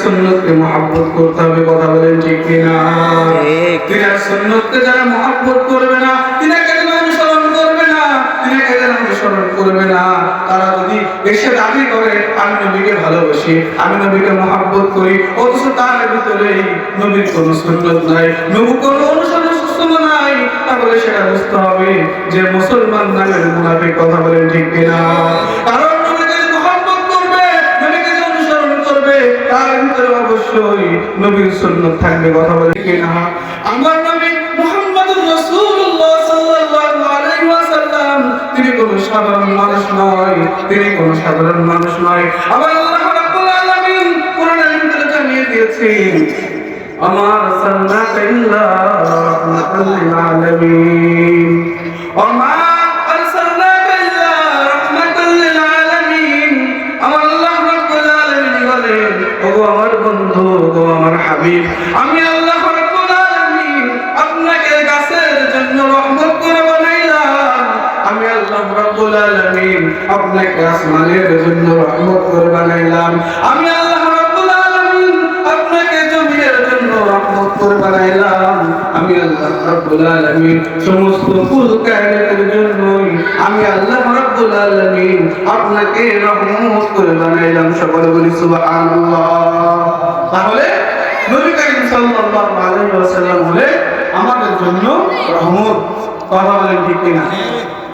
সুন্নতকে মহব্বত করতে হবে, কথা বলেন ঠিক কিনা? তিনার সুন্নতকে যারা মহব্বত করবে না, তিনাকে যারা অনুসরণ করবে না, তিনাকে যারা অনুসরণ করবে না, তারা যদি এসে দাবি করে আমি নবীকে ভালোবাসি, আমি নবীকে মহব্বত করি, অথচ তার ভিতরে নবীর কোনো সুন্নত নাই, নবীর কোনো অনুসরণ নাই, তাহলে সেটা বুঝতে হবে যে মুসলমান নামের মুনাফিক, কথা বলেন ঠিক কিনা? কারণ নবীকে মহব্বত করবে, নবীকে অনুসরণ করবে, তার ভিতরে অবশ্যই নবীর সুন্নাত থাকবে, কথা বলেন ঠিক কিনা? আমার নবী মুহাম্মদুর রাসূলুল্লাহ সাল্লাল্লাহু আলাইহি ওয়াসাল্লাম তিনি কোনো সাধারণ মানুষ নয়, তিনি কোনো সাধারণ মানুষ নয়। আবার আল্লাহ রাব্বুল আলামিন কোরআনের ভিতরে জানিয়ে দিয়েছেন আমার সাল্লাল্লাহু ইল্লা রাহমাতাল লিল আলামিন, ওমা আরসালনাকা ইল্লা রাহমাতাল লিল আলামিন। আমার আল্লাহ রাব্বুল আলামিন বলেন, ওগো আমার বন্ধু, ওগো আমার হাবিব, আমি আল্লাহ রাব্বুল আলামিন আপনাকে গাছের জন্য রহমত করে বানাইলাম, আমি আল্লাহ রাব্বুল আলামিন আপনাকে আসমানের জন্য রহমত করে বানাইলাম, আমি আল্লাহ রাব্বুল আলামিন আপনাকে জমিনের জন্য রহমত করে বানাইলাম, আমি আল্লাহ রাব্বুল আলামিন সমস্ত কুল কায়নাতের জন্যই আমি আল্লাহ রাব্বুল আলামিন আপনাকে রহমত করে বানাইলাম। সকলে বলি সুবহানাল্লাহ। তাহলে নবী করিম সাল্লাল্লাহু আলাইহি ওয়াসাল্লাম হলে আমাদের জন্য রহমত, কথা বলেন ঠিক কিনা?